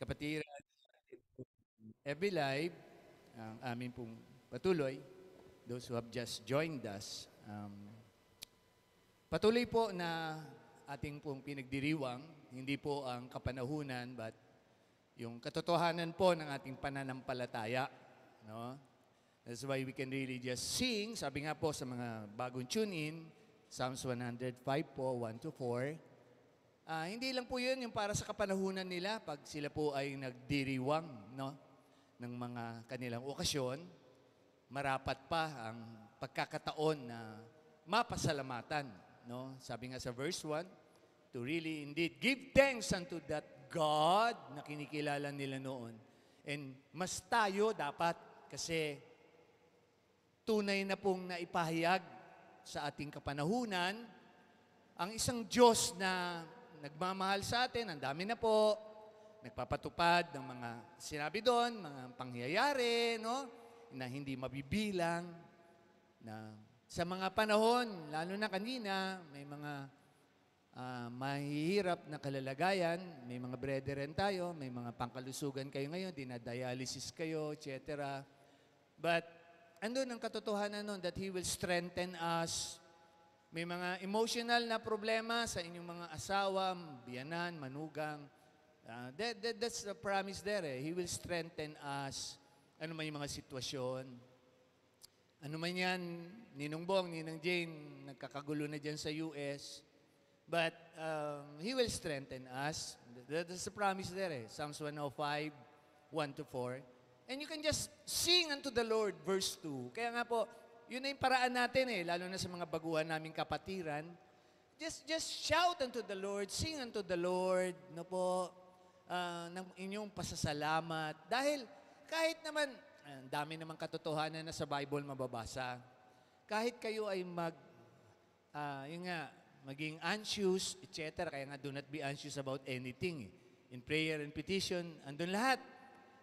Kapatiran, FB Live, ang amin pong patuloy, those who have just joined us. Patuloy po na ating pong pinagdiriwang, hindi po ang kapanahunan, but yung katotohanan po ng ating pananampalataya. No? That's why we can really just sing. Sabi nga po sa mga bagong tune-in, Psalms 105 po, 1 to 4. Hindi lang po yun yung para sa kapanahunan nila pag sila po ay nagdiriwang, no, ng mga kanilang okasyon. Marapat pa ang pagkakataon na mapasalamatan. No? Sabi nga sa verse 1, to really indeed give thanks unto that God na kinikilala nila noon. And mas tayo dapat kasi tunay na pong naipahayag sa ating kapanahunan ang isang Diyos na nagmamahal sa atin, ang dami na po, nagpapatupad ng mga sinabi doon, mga pangyayari, no? Na hindi mabibilang, na sa mga panahon, lalo na kanina, may mga mahihirap na kalalagayan, may mga brethren tayo, may mga pangkalusugan kayo ngayon, dinadialysis kayo, etc. But, andun ang katotohanan nun that He will strengthen us. May mga emotional na problema sa inyong mga asawa, biyanan, manugang. That's the promise there. He will strengthen us. Ano man yung mga sitwasyon. Ano man yan, Ninong Bong, Ninang Jane, nagkakagulo na dyan sa US. But He will strengthen us. That's the promise there. Psalms 105, 1 to 4. And you can just sing unto the Lord, verse 2. Kaya nga po, yun na yung paraan natin lalo na sa mga baguhan naming kapatiran. Just shout unto the Lord, sing unto the Lord, no po, ng inyong pasasalamat. Dahil kahit naman, ang dami namang katotohanan na sa Bible mababasa, kahit kayo ay maging anxious, etc. Kaya nga, do not be anxious about anything. In prayer and petition, andun lahat.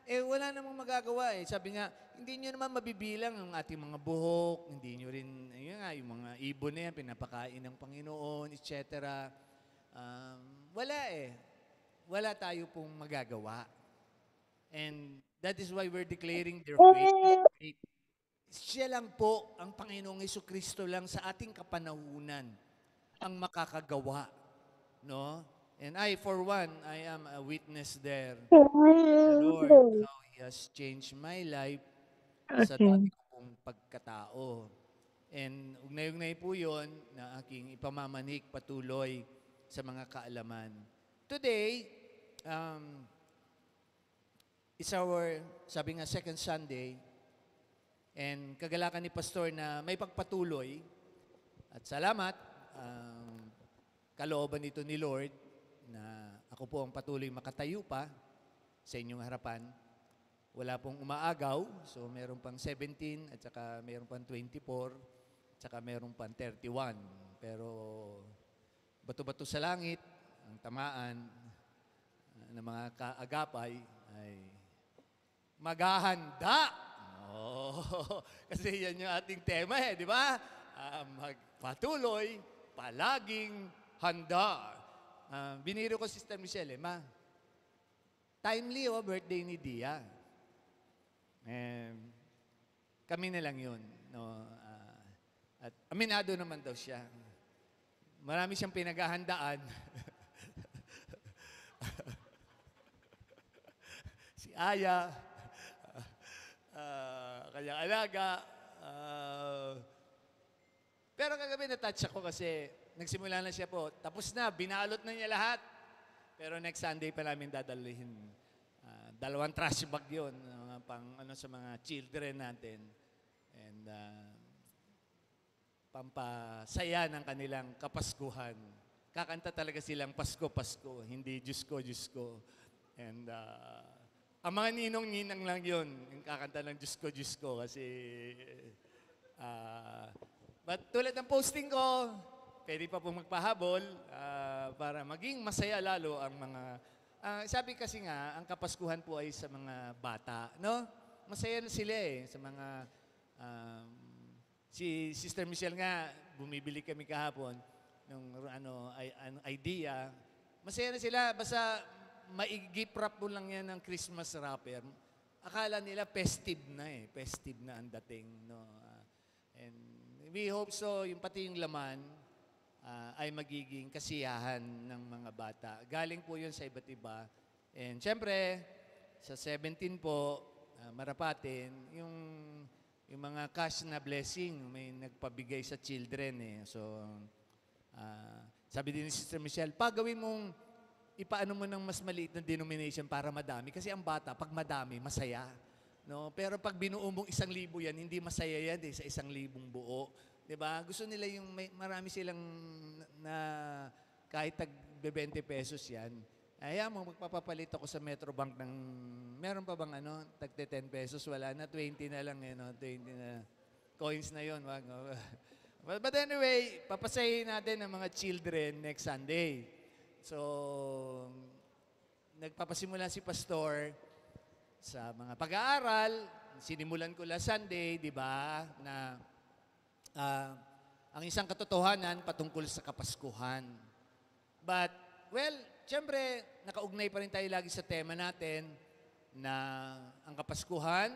Wala namang magagawa Sabi nga, hindi nyo naman mabibilang ang ating mga buhok, hindi nyo rin, yung mga ibon na yan, pinapakain ng Panginoon, etc. Wala Wala tayo pong magagawa. And that is why we're declaring their faith. Siya lang po, ang Panginoong Jesucristo lang sa ating kapanahunan ang makakagawa. No? And I, for one, I am a witness there. The Lord, how He has changed my life sa dati ko pong pagkatao. And ugnay-ugnay po yun na aking ipamamanik patuloy sa mga kaalaman. Today, it's our, sabi nga, second Sunday, and kagalakan ni Pastor na may pagpatuloy. At salamat, kalooban nito ni Lord, na ako po ang patuloy makatayo pa sa inyong harapan. Wala pong umaagaw, so meron pang 17, at saka meron pang 24, at saka meron pang 31. Pero bato-bato sa langit, ang tamaan ng mga kaagapay ay maghahanda. Kasi yan yung ating tema di ba? Magpatuloy, palaging handa. Biniro ko Sister Michelle, Ma, timely birthday ni Dia. Kami na lang yun. No? At aminado naman daw siya. Marami siyang pinaghahandaan. Si Aya, kanyang alaga. Pero kagabi na-touch ako kasi nagsimula na siya po. Tapos na, binalot na niya lahat. Pero next Sunday pa namin dadalhin. 2 trash bag yun. Sa mga children natin. And pampasaya ng kanilang kapaskuhan. Kakanta talaga silang Pasko, Pasko. Hindi Diyos ko, Diyos ko. And ang mga ninong-ninang lang yun. Yung kakanta ng Diyos ko, Diyos ko. Kasi but tulad ng posting ko, pwede pa pong magpahabol para maging masaya lalo ang mga... sabi kasi nga, ang Kapaskuhan po ay sa mga bata. No? Masaya na sila sa mga... si Sister Michelle nga, bumibili kami kahapon ng idea. Masaya na sila, basta maigip wrap mo lang yan ng Christmas wrapper, akala nila festive na eh. Festive na ang dating. No? And we hope so, yung pati yung laman ay magiging kasiyahan ng mga bata. Galing po yun sa iba't iba. And syempre, sa 17 po, marapatin, yung mga cash na blessing, may nagpabigay sa children eh. So, sabi din ni Sister Michelle, gawin mong ipaano mo ng mas maliit na denomination para madami. Kasi ang bata, pag madami, masaya. No? Pero pag binuo mong 1,000 yan, hindi masaya yan sa 1,000 buo. Diba? Gusto nila yung marami silang na kahit tag 20 pesos yan. Ayaw mo, magpapapalit ako sa Metrobank ng, meron pa bang tag 10 pesos? Wala na, 20 na lang, 20 na. Coins na yon wag. But anyway, papasahin natin ang mga children next Sunday. So, nagpapasimula si Pastor sa mga pag-aaral. Sinimulan ko last Sunday, di ba, na ang isang katotohanan patungkol sa Kapaskuhan. But, well, siyempre, nakaugnay pa rin tayo lagi sa tema natin na ang Kapaskuhan,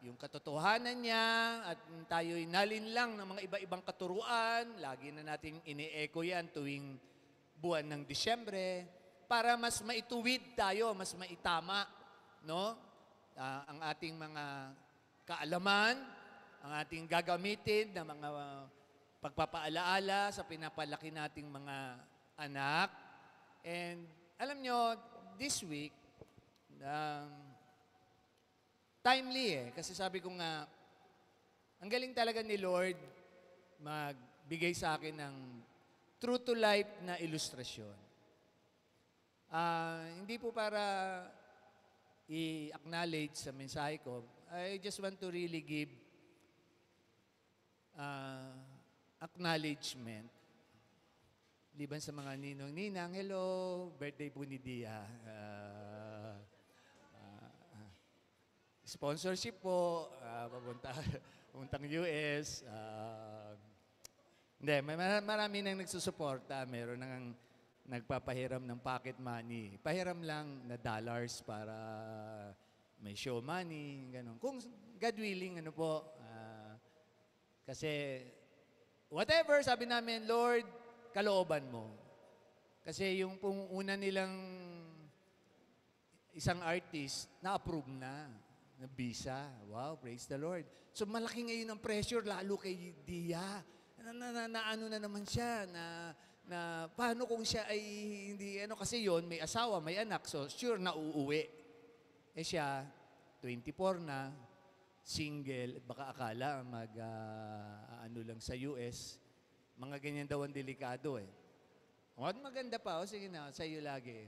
yung katotohanan niya, at tayo'y nalinlang ng mga iba-ibang katuruan, lagi na nating ini-echo yan tuwing buwan ng Disyembre, para mas maituwid tayo, mas maitama, no? Ang ating mga kaalaman, ang ating gagamitin na mga pagpapaalaala sa pinapalaki nating mga anak. And alam nyo, this week, timely kasi sabi ko nga, ang galing talaga ni Lord magbigay sa akin ng true-to-life na ilustrasyon. Hindi po para i-acknowledge sa mensahe ko. I just want to really give acknowledgement. Liban sa mga ninong-ninang, hello, birthday po ni Dia. Sponsorship po, papuntang US. Hindi, marami nang nagsusuporta. Meron nang nagpapahiram ng pocket money. Pahiram lang na dollars para may show money, gano'n. Kung God willing, kasi whatever, sabi namin, Lord, kalooban mo. Kasi yung pong una nilang isang artist, na-approve na visa. Wow, praise the Lord. So malaki ngayon ang pressure, lalo kay Dia. Ano na naman siya, na paano kung siya ay hindi, kasi yon may asawa, may anak, so sure na uuwi. Siya, 24 na, single, baka akala lang sa US, mga ganyan daw ang delikado maganda pa, sige na, sa iyo lagi.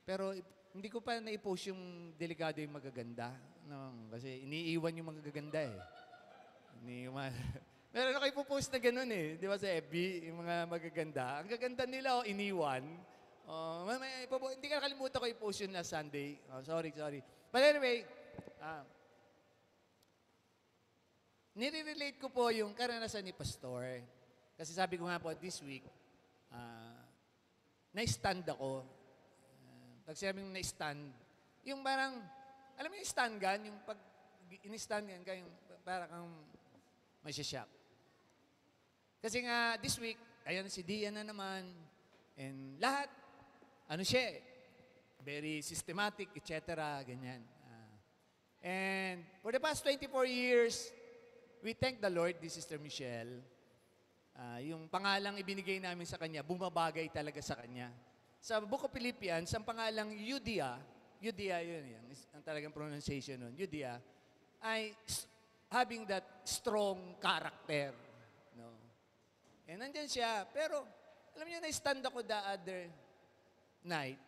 Pero hindi ko pa na-post yung delikado yung magaganda. No, kasi iniiwan yung magaganda Meron na kayo po-post na ganun di ba sa FB, yung mga magaganda. Ang gaganda nila, iniwan. Hindi ka nakalimutan ko i-post yun last Sunday. Sorry. But anyway, nire-relate ko po yung karanasan ni Pastor. Kasi sabi ko nga po, this week, na-stand ako. Pag sinabing na-stand, yung parang, alam mo yung stand gun, yung pag in-stand gun ka, yung parang kang masya-shock. Kasi nga, this week, ayan si Dia na naman, and lahat, siya very systematic, etc., ganyan. And for the past 24 years, we thank the Lord, this Sister Michelle, yung pangalang ibinigay namin sa kanya, bumabagay talaga sa kanya. Sa Book of Philippians, ang pangalang Euodia yun, ang talagang pronunciation nun, Euodia, ay having that strong character. No? And nandyan siya, pero alam niyo, na-stand ako the other night.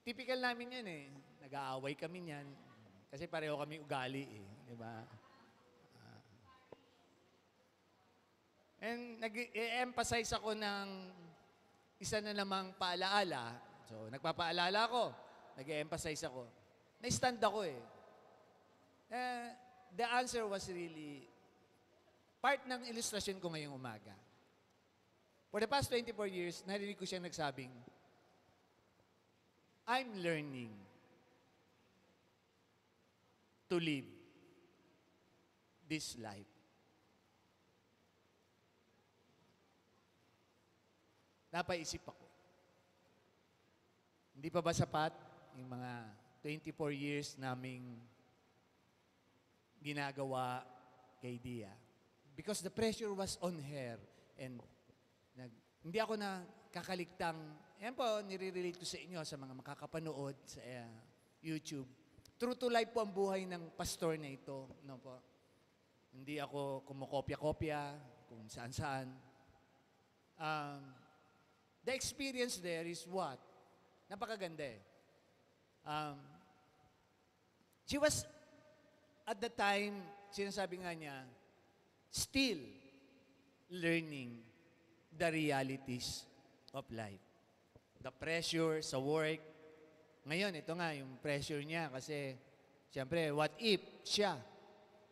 Typical namin yan nag-aaway kami niyan. Kasi pareho kami ugali di ba? And nag-emphasize ako ng isa na namang paalaala. So, nagpapaalala ako. Nag-emphasize ako. Na-stand ako the answer was really part ng ilustrasyon ko ngayong umaga. For the past 24 years, narinig ko siyang nagsabing, I'm learning to live this life. Napaisip ako, hindi pa ba sapat yung mga 24 years naming ginagawa kay Dia? Because the pressure was on her and hindi ako na kakaliktang, yan po, nire-relate ko sa inyo sa mga makakapanood sa YouTube. True to life po ang buhay ng pastor na ito. No po? Hindi ako kumokopya-kopya kung saan-saan. The experience there is what? Napakaganda eh. She was, at the time, sinasabi nga niya, still learning the realities of life. The pressure sa work. Ngayon, ito nga, yung pressure niya kasi, siyempre, what if siya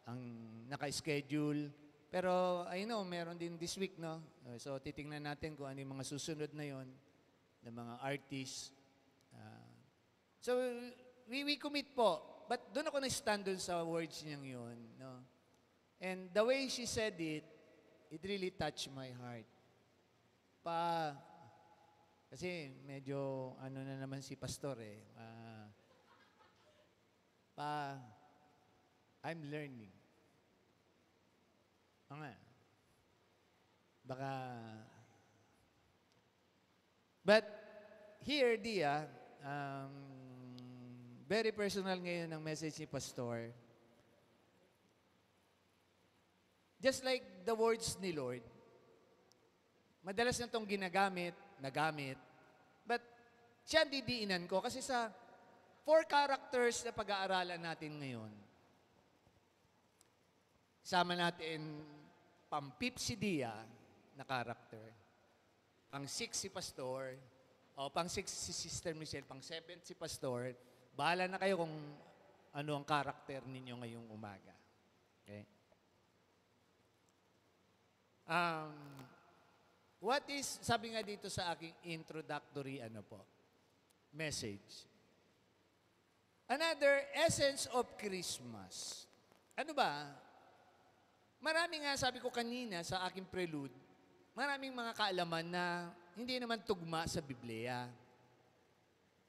ang naka-schedule. Pero, I know, meron din this week, no? So, titingnan natin kung ano yung mga susunod na yon ng mga artists. So, we commit po. But doon ako na-stand doon sa words niyang yun, no? And the way she said it really touched my heart. Kasi medyo ano na naman si pastor eh. I'm learning. Baka, but here, Dia, very personal ngayon ang message ni pastor. Just like the words ni Lord, madalas na itong nagamit, but siya ang didiinan ko kasi sa 4 characters na pag-aaralan natin ngayon, sama natin pang-5 si Dia na character, pang-6 si Pastor, o pang-6 si Sister Michelle, pang-7 si Pastor. Bahala na kayo kung ano ang character ninyo ngayong umaga. Okay? What is, sabi nga dito sa aking introductory message. Another essence of Christmas. Ano ba? Marami nga, sabi ko kanina sa aking prelude, maraming mga kaalaman na hindi naman tugma sa Biblia,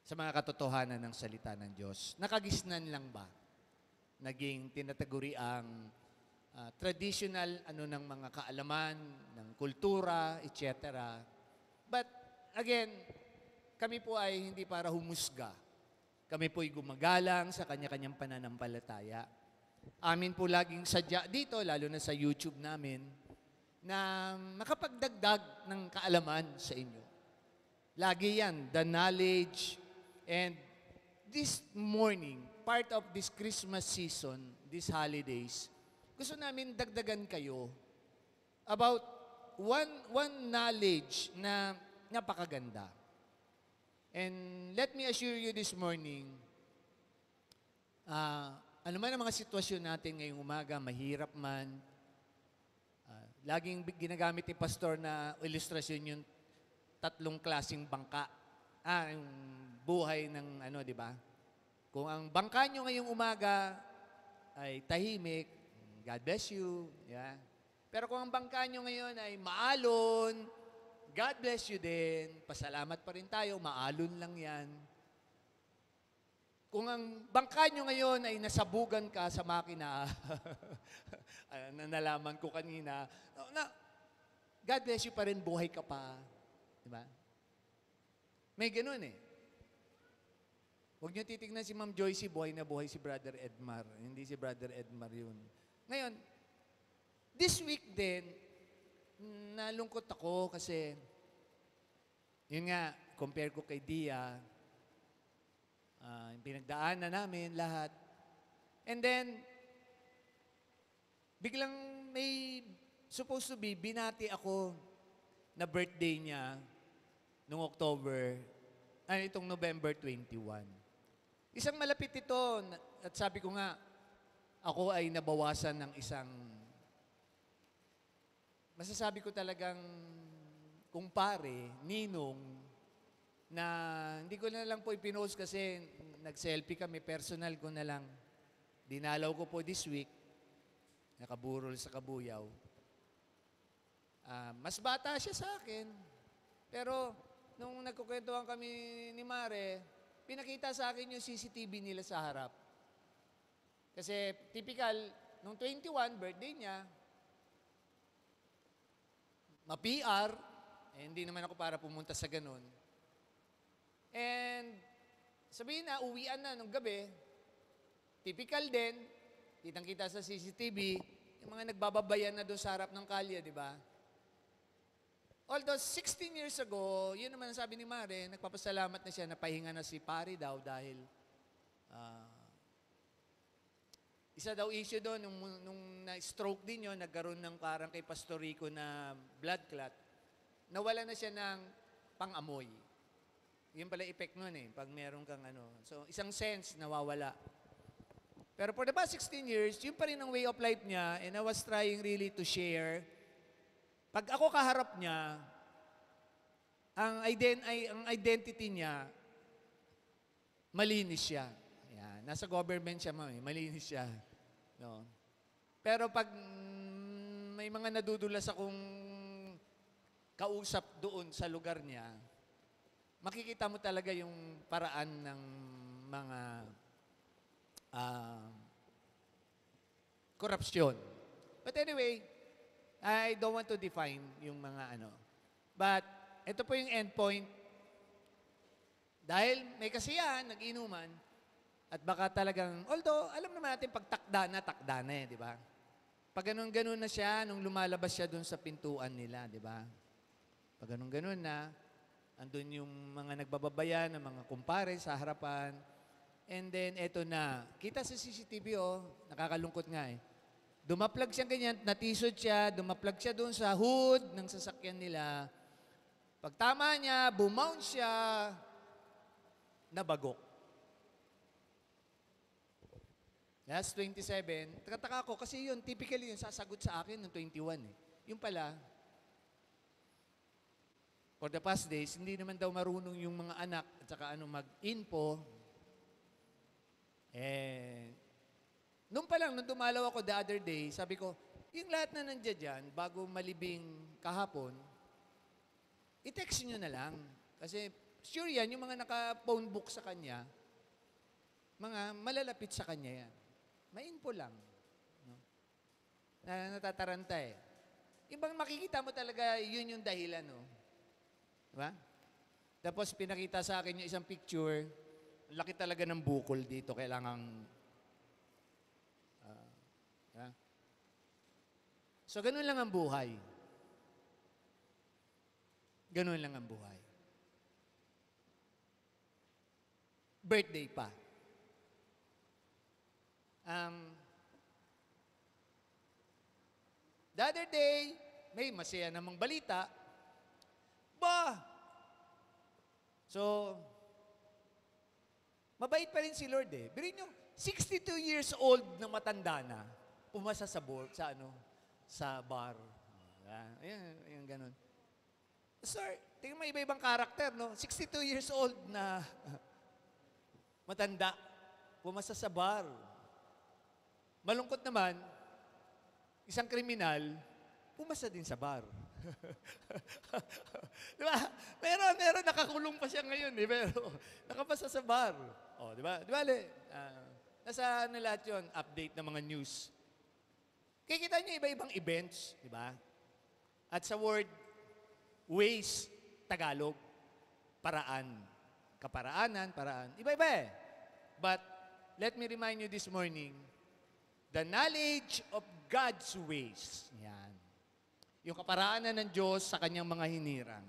sa mga katotohanan ng salita ng Diyos. Nakagisnan lang ba? Naging tinataguri ang traditional ng mga kaalaman, ng kultura, etc. But again, kami po ay hindi para humusga. Kami po ay gumagalang sa kanya-kanyang pananampalataya. Amin po laging sadya dito, lalo na sa YouTube namin, na makapagdagdag ng kaalaman sa inyo. Lagi yan, the knowledge. And this morning, part of this Christmas season, these holidays, gusto namin dagdagan kayo about one knowledge na napakaganda. And let me assure you this morning, ano man ang mga sitwasyon natin ngayong umaga, mahirap man, laging ginagamit ni pastor na ilustrasyon yung 3 klaseng bangka. Yung buhay ng di ba? Kung ang bangka nyo ngayong umaga ay tahimik, God bless you. Yeah. Pero kung ang bangka nyo ngayon ay maalon, God bless you din. Pasalamat pa rin tayo, maalon lang yan. Kung ang bangka nyo ngayon ay nasabugan ka sa makina, na nalaman ko kanina, God bless you pa rin, buhay ka pa. Diba? May ganun eh. Huwag nyo titignan si Ma'am Joyce, buhay na buhay si Brother Edmar. Hindi si Brother Edmar yun. Ngayon, this week din, nalungkot ako kasi, yun nga, compare ko kay Dia, pinagdaanan namin lahat. And then, biglang may supposed to be, binati ako na birthday niya noong itong November 21. Isang malapit ito, at sabi ko nga, ako ay nabawasan ng isang, masasabi ko talagang kumpare, ninong, na hindi ko na lang po ipinost kasi nag-selfie kami, personal ko na lang. Dinalaw ko po this week, nakaburol sa Kabuyaw. Mas bata siya sa akin. Pero nung nagkukwentuhan kami ni Mare, pinakita sa akin yung CCTV nila sa harap. Kasi typical, nung 21, birthday niya, ma-PR, hindi naman ako para pumunta sa ganun. And sabihin na, uwian na nung gabi, typical din, kitang-kita sa CCTV, yung mga nagbababayan na doon sa harap ng kalye, di ba? Although 16 years ago, yun naman ang sabi ni Mare, nagpapasalamat na siya, napahinga na si Pari daw dahil isa daw issue doon, nung na-stroke din yun, nagkaroon ng parang kay Pastor Rico na blood clot, nawala na siya ng pang-amoy. Yun pala effect nun eh, pag meron kang ano. So, isang sense, nawawala. Pero for the past 16 years, yun pa rin ang way of life niya, and I was trying really to share. Pag ako kaharap niya, ang identity niya, malinis siya. Yan. Nasa government siya, malinis siya. No? Pero pag may mga nadudulas akong kausap doon sa lugar niya, makikita mo talaga yung paraan ng mga korupsyon. But anyway, I don't want to define yung mga ano. But ito po yung endpoint. Dahil may kasiyahan, nag-inuman, at baka talagang, although alam naman natin pag takda na di ba? Pag ganun-ganun na siya, nung lumalabas siya dun sa pintuan nila, di ba? Pag ganun-ganun na, andun yung mga nagbababayan, ng mga kumpare sa harapan. And then, eto na. Kita sa CCTV, nakakalungkot nga eh. Dumaplag siya ganyan, natisod siya, dumaplag siya doon sa hood ng sasakyan nila. Pagtama niya, bumounce siya, nabagok. That's 27. Takataka ko kasi yun, typically yung sasagot sa akin ng 21 eh. Yung pala, for the past days, hindi naman daw marunong yung mga anak at saka mag-info. Nung pa lang, nung dumalaw ako the other day, sabi ko, yung lahat na nandiyan dyan, bago malibing kahapon, i-text nyo na lang. Kasi sure yan, yung mga naka-phone book sa kanya, mga malalapit sa kanya yan. May info lang. No? Na natataranta eh. Ibang makikita mo talaga, yun yung dahilan, no? Diba? Tapos pinakita sa akin yung isang picture, laki talaga ng bukol dito, kailangang So, ganun lang ang buhay. Ganun lang ang buhay. Birthday pa. The other day, may masaya namang balita. So, mabait pa rin si Lord eh. Birin nyo, 62 years old na matanda na, pumasa sa board, sa bar. Ayan, ganun. Sir, tingnan mo iba-ibang karakter, no? 62 years old na matanda, pumasa sa bar. Malungkot naman, isang kriminal, pumasa din sa bar. Di ba? Meron, nakakulong pa siya ngayon, eh, pero nakapasa sa bar. Di ba? Di ba, nasa lahat yun, update ng mga news. Kikita niyo iba-ibang events, di ba? At sa word, ways, Tagalog, paraan. Kaparaanan, paraan. Iba-iba eh. But, let me remind you this morning, the knowledge of God's ways. Yan. Yung kaparaanan ng Diyos sa kanyang mga hinirang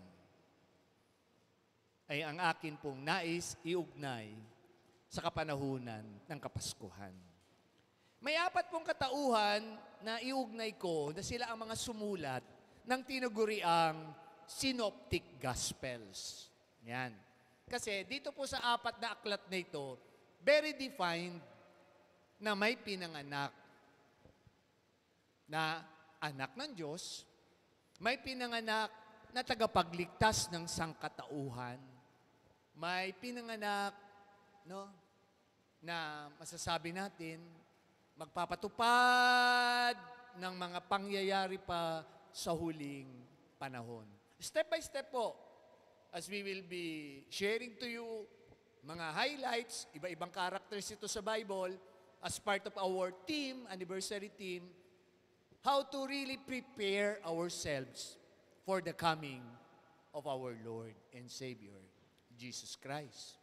ay ang akin pong nais iugnay sa kapanahunan ng Kapaskuhan. May 4 pong katauhan na iugnay ko na sila ang mga sumulat ng tinuguriang Synoptic Gospels. Yan. Kasi dito po sa 4 na aklat na ito, very defined na may pinanganak na anak ng Diyos, may pinanganak na tagapagligtas ng sangkatauhan, may pinanganak, no, na masasabi natin, magpapatupad ng mga pangyayari pa sa huling panahon. Step by step po, as we will be sharing to you mga highlights, iba-ibang characters ito sa Bible, as part of our team, anniversary team, how to really prepare ourselves for the coming of our Lord and Savior, Jesus Christ.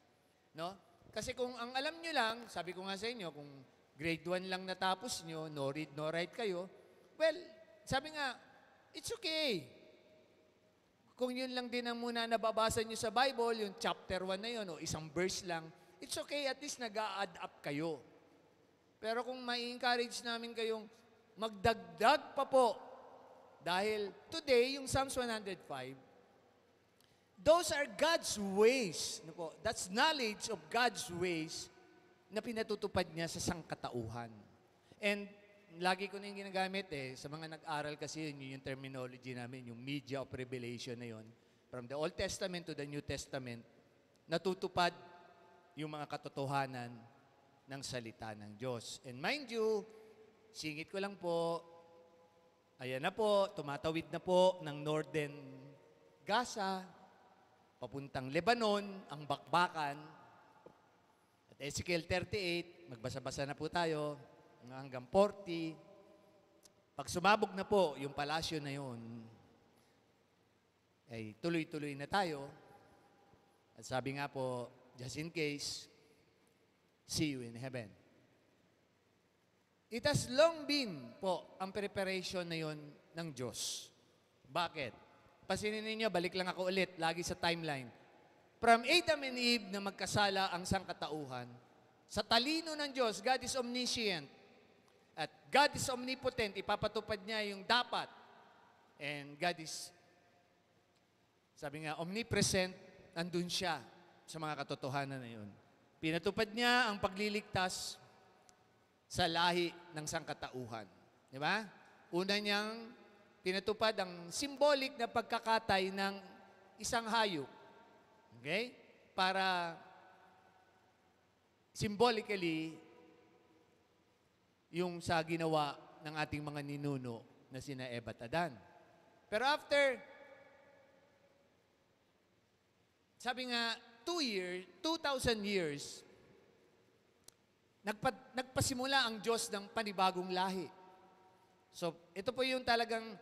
No? Kasi kung ang alam nyo lang, sabi ko nga sa inyo, kung grade 1 lang natapos nyo, no read, no write kayo, well, sabi nga, it's okay. Kung yun lang din ang muna nababasa nyo sa Bible, yung chapter 1 na yun, o isang verse lang, it's okay, at least nag-a-add up kayo. Pero kung mai-encourage namin kayong magdagdag pa po, dahil today, yung Psalms 105, those are God's ways. Ano po? That's knowledge of God's ways na pinatutupad niya sa sangkatauhan. And lagi ko na yung ginagamit sa mga nag-aral kasi yun yung terminology namin, yung media of revelation na yun. From the Old Testament to the New Testament, natutupad yung mga katotohanan ng salita ng Diyos. And mind you, singit ko lang po, ayan na po, tumatawid na po ng Northern Gaza, papuntang Lebanon, ang bakbakan. At Ezekiel 38, magbasa-basa na po tayo, hanggang 40. Pag sumabog na po yung palasyo na yun, ay tuloy-tuloy na tayo. At sabi nga po, just in case, see you in heaven. It has long been po ang preparation na yun ng Diyos. Bakit? Pasinin ninyo, balik lang ako ulit, lagi sa timeline. From Adam and Eve na magkasala ang sangkatauhan, sa talino ng Diyos, God is omniscient. At God is omnipotent, ipapatupad niya yung dapat. And God is, sabi nga, omnipresent, andun siya sa mga katotohanan na yun. Pinatupad niya ang pagliligtas sa lahi ng sangkatauhan. Di ba? Una niyang pinatupad ang symbolic na pagkakatay ng isang hayop. Okay? Para symbolically, yung sa ginawa ng ating mga ninuno na sina Eva at Adan. Pero after, sabi nga, 2,000 years, nagpasimula ang Diyos ng panibagong lahi. So, ito po yung talagang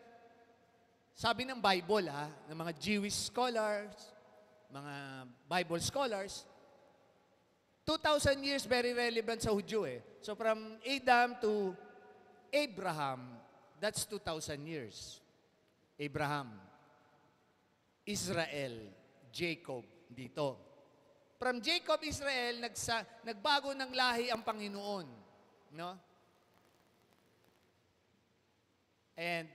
sabi ng Bible, ng mga Jewish scholars, mga Bible scholars, 2,000 years very relevant sa Hudyo So, from Adam to Abraham, that's 2,000 years. Abraham, Israel, Jacob, dito. From Jacob, Israel, nagbago ng lahi ang Panginoon. No? And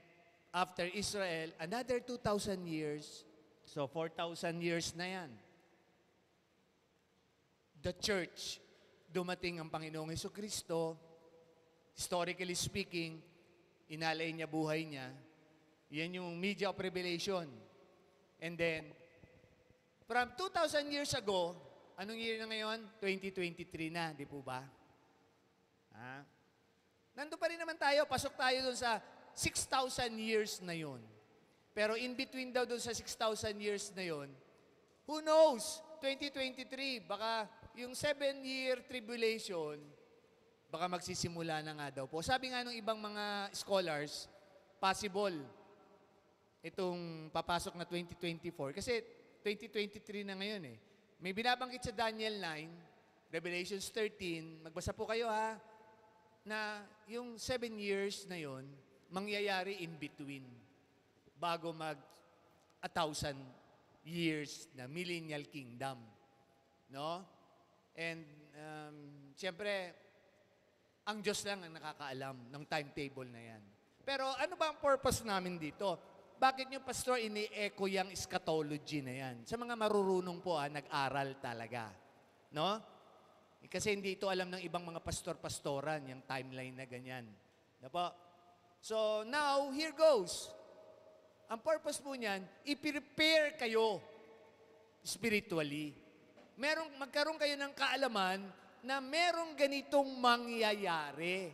after Israel, another 2,000 years, so 4,000 years na yan. The church, dumating ang Panginoong Jesucristo, historically speaking, inalay niya buhay niya. Yan yung media of revelation. And then, from 2,000 years ago, anong year na ngayon? 2023 na, di po ba? Nandun pa rin naman tayo, pasok tayo dun sa 6,000 years na yun. Pero in between daw dun sa 6,000 years na yun, who knows? 2023, baka yung 7-year tribulation, baka magsisimula na nga daw po. Sabi nga ng ibang mga scholars, possible itong papasok na 2024. Kasi 2023 na ngayon May binabanggit sa Daniel 9, Revelations 13, magbasa po kayo na yung 7 years na yon mangyayari in between bago mag 1,000 years na millennial kingdom. No? And siyempre, ang Diyos lang ang nakakaalam ng timetable na yan. Pero ano ba ang purpose namin dito? Bakit nyo, Pastor, ini-echo yung eschatology na yan? Sa mga marurunong po, nag-aral talaga. No? Kasi hindi ito alam ng ibang mga pastor-pastoran, yung timeline na ganyan. No po? So, now, here goes. Ang purpose po niyan, i-prepare kayo spiritually. magkaroon kayo ng kaalaman na merong ganitong mangyayari.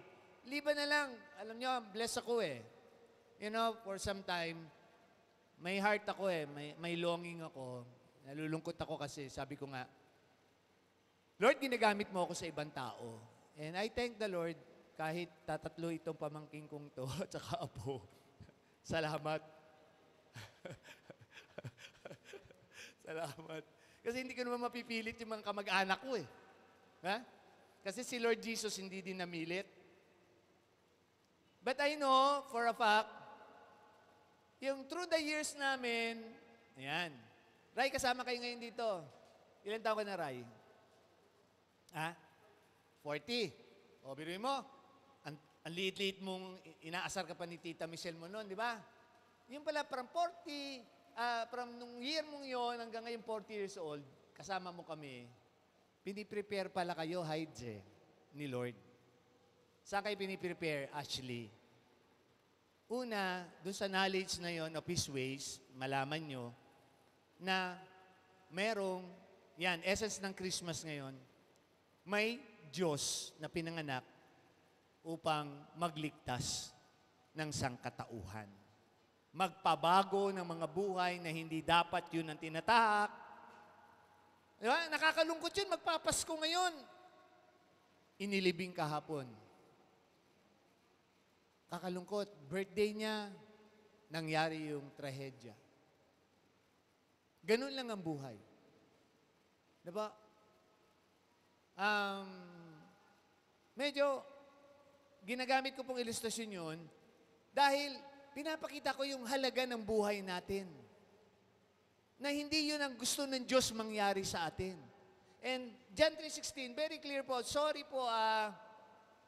Liban na lang, alam nyo, blessed ako eh. You know, for some time, may heart ako eh, may longing ako. Nalulungkot ako kasi sabi ko nga, Lord, ginagamit mo ako sa ibang tao. And I thank the Lord kahit tatatlo itong pamangking kong to at saka apo. Salamat. Salamat. Kasi hindi ko naman mapipilit yung mga kamag-anak ko eh. Ha? Kasi si Lord Jesus hindi din namilit. But I know for a fact, yung through the years namin, ayan. Ray, kasama kayo ngayon dito. Ilan taon ka na, Ray? Ha? 40. O, biruin mo. Ang liit-liit mong inaasar ka pa ni Tita Michelle mo noon, di ba? Yung pala, from 40, from nung year mong yon hanggang ngayon 40 years old, kasama mo kami, piniprepare pala kayo, Haidje, ni Lord. Saan kayo piniprepare, Ashley? Una, dun sa knowledge na yon of His ways, malaman nyo na merong, yan, essence ng Christmas ngayon, may Diyos na pinanganak upang magligtas ng sangkatauhan. Magpabago ng mga buhay na hindi dapat yun ang tinatahak. Diba? Nakakalungkot yun, magpapasko ngayon. Inilibing kahapon. Kakalungkot, birthday niya, nangyari yung trahedya. Ganun lang ang buhay. Diba? Medyo, ginagamit ko pong ilustrasyon yun dahil pinapakita ko yung halaga ng buhay natin. Na hindi yun ang gusto ng Diyos mangyari sa atin. And John 3:16, very clear po, sorry po,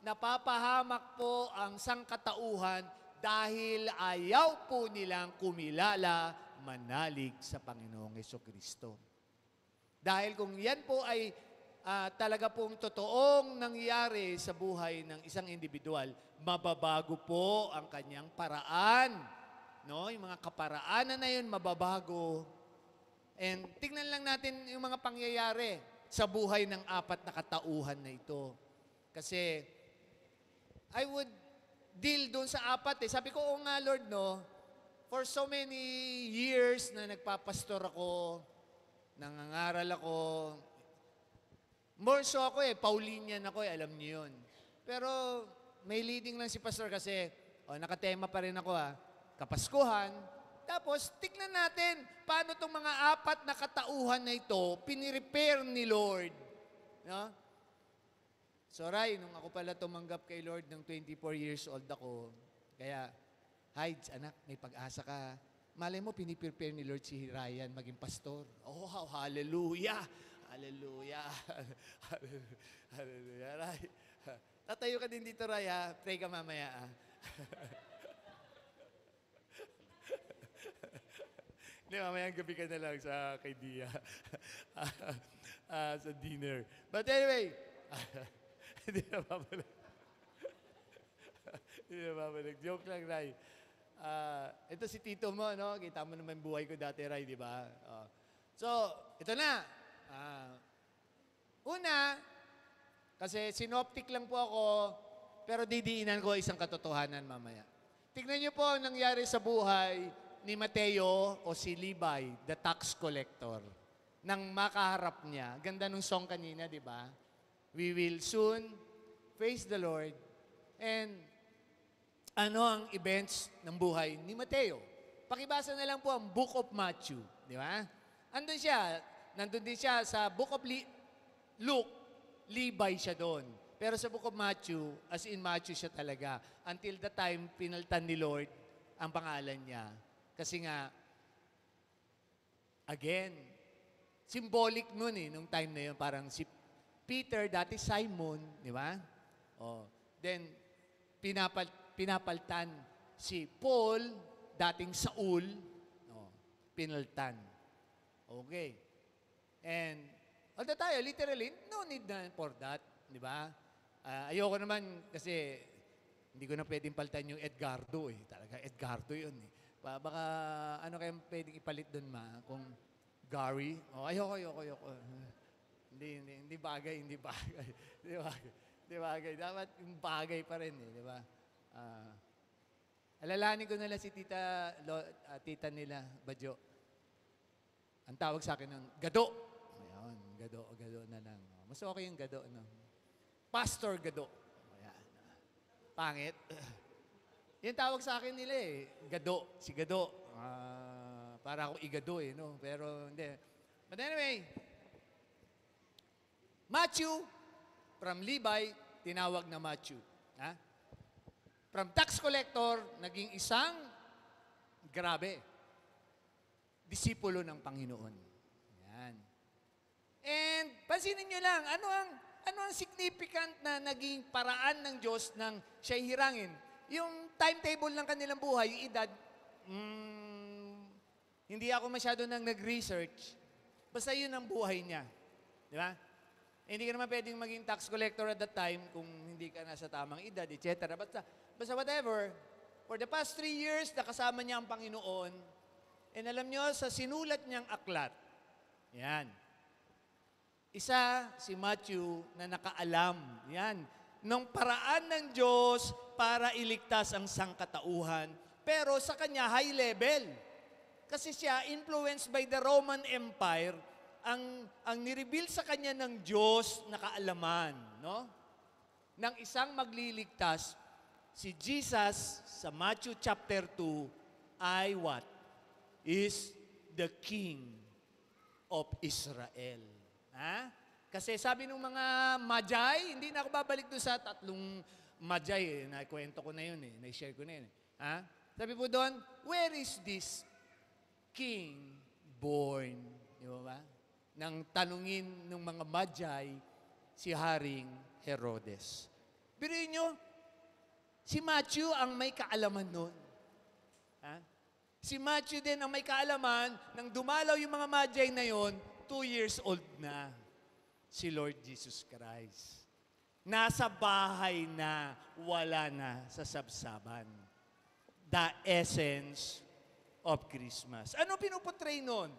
napapahamak po ang sangkatauhan dahil ayaw po nilang kumilala, manalig sa Panginoong Hesukristo. Dahil kung yan po ay talaga pong totoong nangyari sa buhay ng isang individual, mababago po ang kanyang paraan. No? Yung mga kaparaanan na yun, mababago. And tingnan lang natin yung mga pangyayari sa buhay ng apat na katauhan na ito. Kasi I would deal doon sa apat eh. Sabi ko, oo nga Lord, no? For so many years na nagpapastor ako, nangangaral ako, more so ako eh, Paulinian ako eh, alam niyo yun. Pero may leading lang si pastor kasi, nakatema pa rin ako Kapaskuhan. Tapos, tignan natin, paano itong mga apat na katauhan na ito, pinirepair ni Lord. No? So, Ray, nung ako pala tumanggap kay Lord ng 24 years old ako, kaya, Hides, anak, may pag-asa ka. Malay mo, piniprepare ni Lord si Ryan maging pastor. Oh, hallelujah! Hallelujah! Hallelujah, Ray. Tatayo ka din dito, Ray, ha? Pray ka mamaya, Hindi, mamayang gabi ka na lang sa kay Dia. Sa dinner. But anyway, hindi na babalik. Hindi na babalik. Joke lang, Ray. Ito si Tito mo, no? Kita mo naman buhay ko dati, Ray, di ba? So, ito na. Una, kasi synoptic lang po ako, pero didiinan ko isang katotohanan mamaya. Tignan niyo po ang nangyari sa buhay ni Mateo o si Levi, the tax collector, nang makaharap niya. Ganda nung song kanina, di ba? We will soon face the Lord. And ano ang events ng buhay ni Mateo? Pakibasa na lang po ang Book of Matthew, di ba? Nandun din siya sa Book of Luke, Levi siya doon. Pero sa Book of Matthew, as in Matthew siya talaga. Until the time, pinaltan ni Lord ang pangalan niya. Kasi nga, again, symbolic nun nung time na yun. Parang si Peter, dati Simon, di ba? Then, pinapaltan si Paul, dating Saul, pinaltan. Okay. And, although tayo, literally, no need na for that, di ba? Ayoko naman kasi hindi ko na pwedeng palitan yung Edgardo eh. Talaga, Edgardo yun eh. Baka ano kayang pwedeng ipalit doon kung Gary? Ayoko. Hindi bagay, hindi bagay. Hindi bagay. Hindi bagay. Dapat yung bagay pa rin, di ba? Alalahanin ko nila si tita nila, Badyo. Ang tawag sa akin ng gado. Ayun, gado na lang. Mas okay yung gado, no? Pastor gado. Ayan. Pangit. Yung tawag sa akin nila eh, gado. Si gado. Para ako igado eh, no? Pero hindi. But anyway, Matthew, from Levi, tinawag na Matthew. Ha? From tax collector, naging isang, grabe, disipulo ng Panginoon. Yan. And, pansinin nyo lang, ano ang significant na naging paraan ng Diyos nang siya'y hirangin? Yung timetable ng kanilang buhay, yung edad, hindi ako masyado nang nag-research. Basta yun ang buhay niya. Di ba? Hindi ka naman pwedeng maging tax collector at that time kung hindi ka nasa tamang edad, etc. Basta whatever, for the past 3 years, nakasama niya ang Panginoon. And alam niyo, sa sinulat niyang aklat, yan, isa si Matthew na nakaalam, yan, ng paraan ng Diyos para iligtas ang sangkatauhan. Pero sa kanya, high level. Kasi siya, influenced by the Roman Empire, ang nireveal sa kanya ng Diyos na kaalaman, no? Ng isang magliligtas, si Jesus sa Matthew chapter 2 ay what? Is the King of Israel. Ha? Kasi sabi ng mga Magi, hindi na ako babalik doon sa 3 Magi eh. Naikwento ko na yun eh. Na-share ko na yun eh. Ha? Sabi po doon, where is this King born? Di ba? Nang tanungin ng mga Magi si Haring Herodes. Biruin nyo, si Matthew ang may kaalaman nun. Ha? Si Matthew din ang may kaalaman nang dumalaw yung mga Magi na yon, 2 years old na si Lord Jesus Christ. Nasa bahay na, wala na sa sabsaban. The essence of Christmas. Ano pinuportray nun?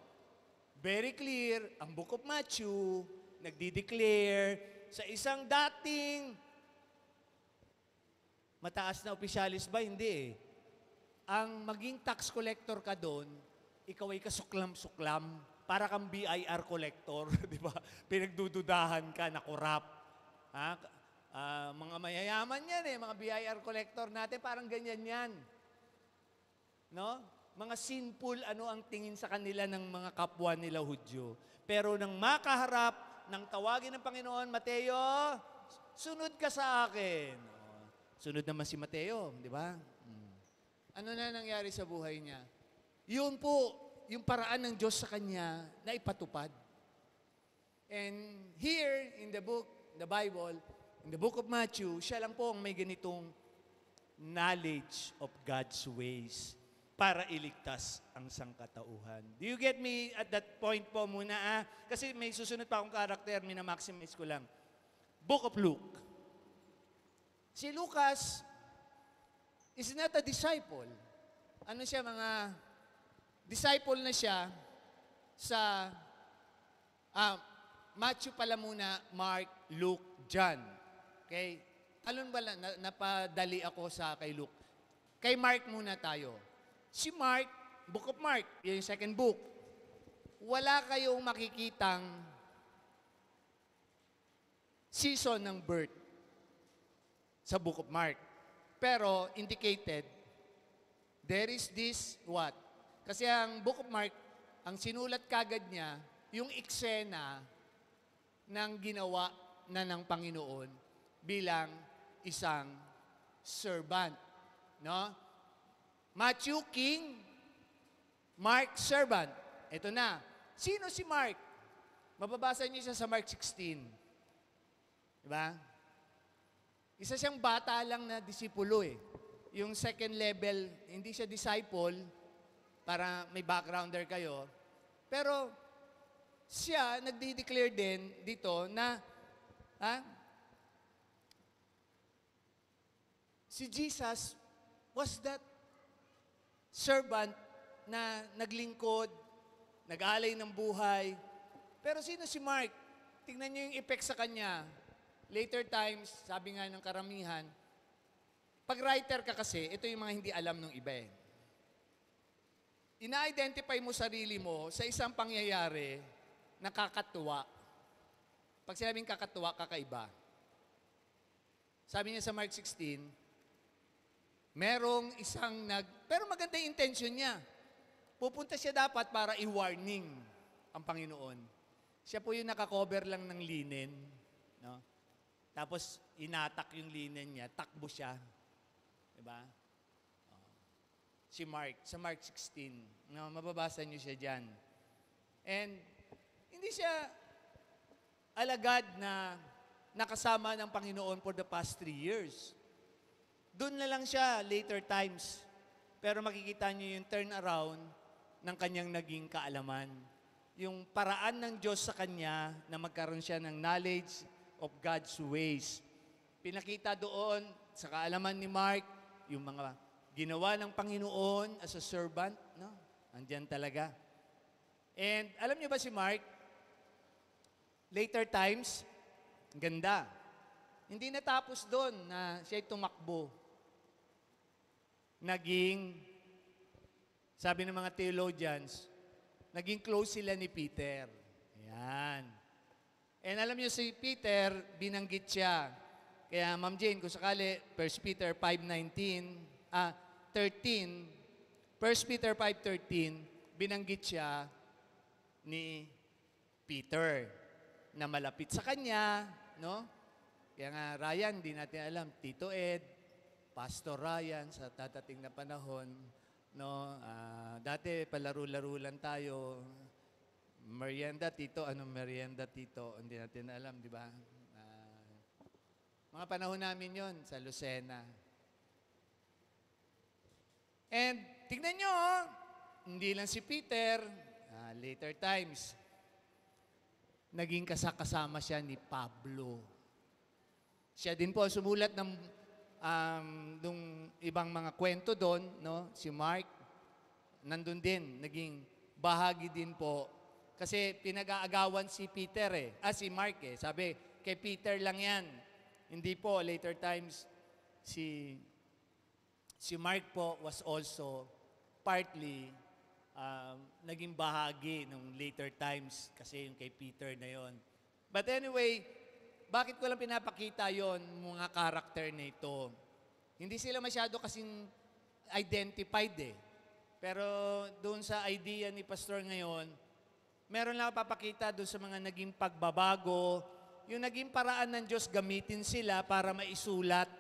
Very clear, ang Book of Matthew, nagdi-declare sa isang dating mataas na opisyalis ba? Hindi eh. Ang maging tax collector ka doon, ikaw ay kasuklam-suklam, para kang BIR collector, di ba? Pinagdududahan ka na korap. Ha? Mga mayayaman yan eh, mga BIR collector natin, parang ganyan yan. No? Mga sinful, ano ang tingin sa kanila ng mga kapwa nila Hudyo. Pero nang makaharap, nang tawagin ng Panginoon, Mateo, sunod ka sa akin. Sunod naman si Mateo, di ba? Ano na nangyari sa buhay niya? Yun po, yung paraan ng Diyos sa kanya na ipatupad. And here in the book, the Bible, in the book of Matthew, siya lang po ang may ganitong knowledge of God's ways para iligtas ang sangkatauhan. Do you get me at that point po muna? Kasi may susunod pa akong karakter, minamaximize ko lang. Book of Luke. Si Lucas is not a disciple. Ano siya, mga disciple na siya sa Matthew pala muna, Mark, Luke, John. Okay? Alon ba lang, napadali ako sa kay Luke. Kay Mark muna tayo. Si Mark, Book of Mark, yung second book, wala kayong makikitang season ng birth sa Book of Mark. Pero indicated, there is this what? Kasi ang Book of Mark, ang sinulat kagad niya, yung eksena ng ginawa na ng Panginoon bilang isang servant. No? Matthew, king. Mark, servant. Ito na. Sino si Mark? Mababasa niyo siya sa Mark 16. Diba? Isa siyang bata lang na disipulo eh. Yung second level, hindi siya disciple, para may backgrounder kayo. Pero siya, nagdi-declare din dito na si Jesus was that servant na naglingkod, nag-alay ng buhay. Pero sino si Mark? tingnan niyo yung effect sa kanya. Later times, sabi nga ng karamihan, pag writer ka kasi, ito yung mga hindi alam ng iba eh. Ina-identify mo sarili mo sa isang pangyayari na kakatuwa. Pag sinabing kakatuwa, kakaiba. Sabi niya sa Mark 16, merong isang pero maganda yung intention niya. Pupunta siya dapat para i-warning ang Panginoon. Siya po yung nakakover lang ng linen. No? Tapos, inatak yung linen niya, takbo siya. Diba? Si Mark, sa Mark 16. No, mababasa niyo siya dyan. And, hindi siya alagad na nakasama ng Panginoon for the past 3 years. Doon na lang siya later times. Pero makikita niyo yung turnaround ng kanyang naging kaalaman. Yung paraan ng Diyos sa kanya na magkaroon siya ng knowledge of God's ways. Pinakita doon sa kaalaman ni Mark, yung mga ginawa ng Panginoon as a servant, no? Andyan talaga. And alam niyo ba si Mark, later times, ganda. Hindi natapos doon na siya'y tumakbo. Naging, sabi ng mga theologians, naging close sila ni Peter. Ayan. And alam niyo si Peter, binanggit siya. Kaya Ma'am Jane, kung sakali, 1 Peter 13, 1 Peter 5:13, binanggit siya ni Peter na malapit sa kanya, no? Kaya nga, Ryan, di natin alam, Tito Ed, Pastor Ryan, sa dadating na panahon, no? Dati, palaro-laro lang tayo. Merienda, Tito, anong merienda, Tito? Hindi natin alam, di ba? Mga panahon namin yon sa Lucena. And, tignan nyo, hindi lang si Peter, later times, naging kasama siya ni Pablo. Siya din po sumulat ng ibang mga kwento doon, no? Si Mark, nandun din, naging bahagi din po. Kasi pinag-aagawan si Peter si Mark Sabi, kay Peter lang yan. Hindi po, later times, si Mark po was also partly naging bahagi nung later times kasi yung kay Peter na yon. But anyway, bakit ko lang pinapakita yon mga karakter na ito? Hindi sila masyado kasing identified Pero doon sa idea ni Pastor ngayon, meron lang papakita doon sa mga naging pagbabago, yung naging paraan ng Diyos gamitin sila para maisulat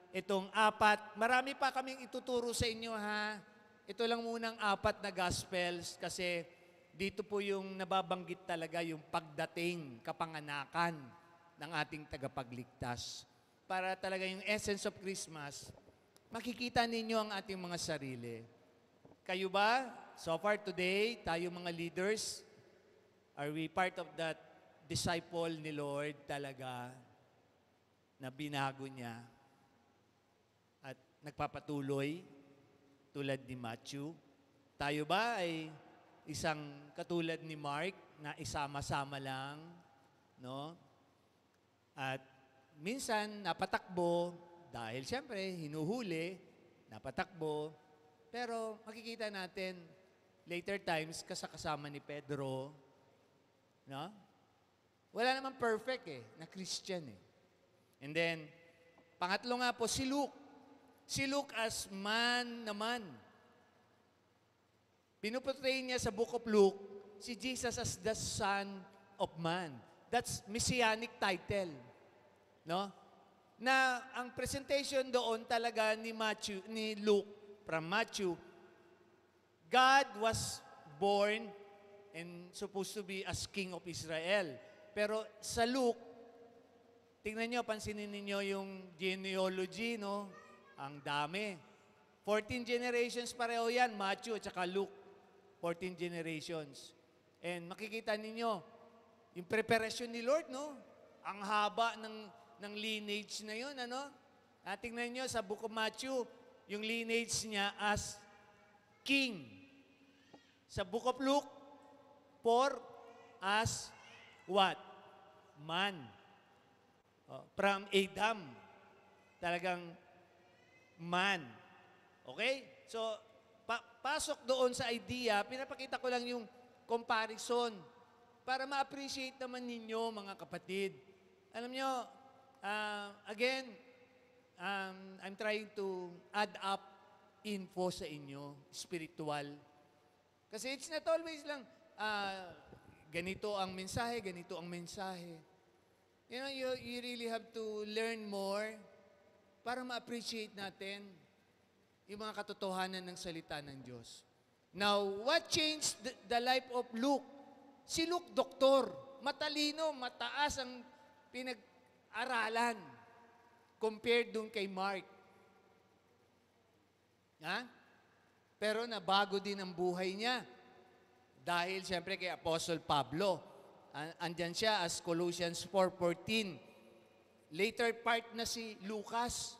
itong 4. Marami pa kaming ituturo sa inyo ha. Ito lang munang 4 na Gospels kasi dito po yung nababanggit talaga yung pagdating, kapanganakan ng ating tagapagligtas. Para talaga yung essence of Christmas, makikita ninyo ang ating mga sarili. Kayo ba, so far today, tayo mga leaders, are we part of that disciple ni Lord talaga na binago niya at nagpapatuloy tulad ni Matthew? Tayo ba ay isang katulad ni Mark na isama-sama lang, no? At minsan napatakbo dahil siyempre hinuhuli, napatakbo, pero makikita natin later times kasama ni Pedro, no? Wala naman perfect na Christian And then, pangatlo nga po, si Luke. Si Luke as man naman. Pinuportray niya sa Book of Luke, si Jesus as the Son of Man. That's messianic title. No? Na ang presentation doon talaga ni Luke, from Matthew, God was born and supposed to be as King of Israel. Pero sa Luke, tingnan nyo, pansinin ninyo yung genealogy, no? Ang dami. 14 generations pareho yan, Matthew at saka Luke. 14 generations. And makikita ninyo, yung preparation ni Lord, no? Ang haba ng lineage na yun, ano? Tingnan nyo sa Book of Matthew, yung lineage niya as king. Sa Book of Luke, as what? man. From Adam. Talagang man. Okay? So, pasok doon sa idea, pinapakita ko lang yung comparison para ma-appreciate naman ninyo, mga kapatid. Alam nyo, again, I'm trying to add up info sa inyo, spiritual. Kasi it's not always lang, ganito ang mensahe, ganito ang mensahe. You know, you really have to learn more para ma-appreciate natin yung mga katotohanan ng salita ng Diyos. Now, what changed the life of Luke? Si Luke, doktor. Matalino, mataas ang pinag-aralan compared dun kay Mark. Ha? Pero nabago din ang buhay niya. Dahil siyempre kay Apostle Pablo. Andyan siya as Colossians 4:14. Later part na si Lucas.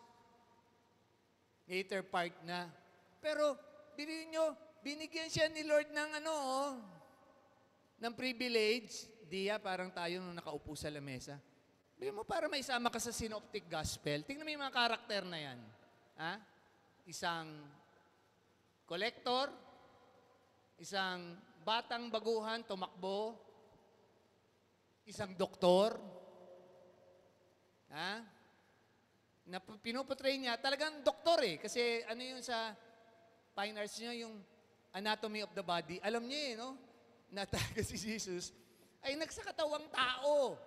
Later part na. Pero, bilhin nyo, binigyan siya ni Lord ng ng privilege. Diya, parang tayo nung nakaupo sa lamesa. Bilhin mo, para maisama ka sa synoptic gospel. Tingnan mo yung mga karakter na yan. Ha? Isang collector, isang batang baguhan, tumakbo, isang doktor, na pinuportray niya, talagang doktor kasi ano yun sa fine arts niya, yung anatomy of the body, alam niya no? Na talaga si Jesus ay nagsakatawang tao.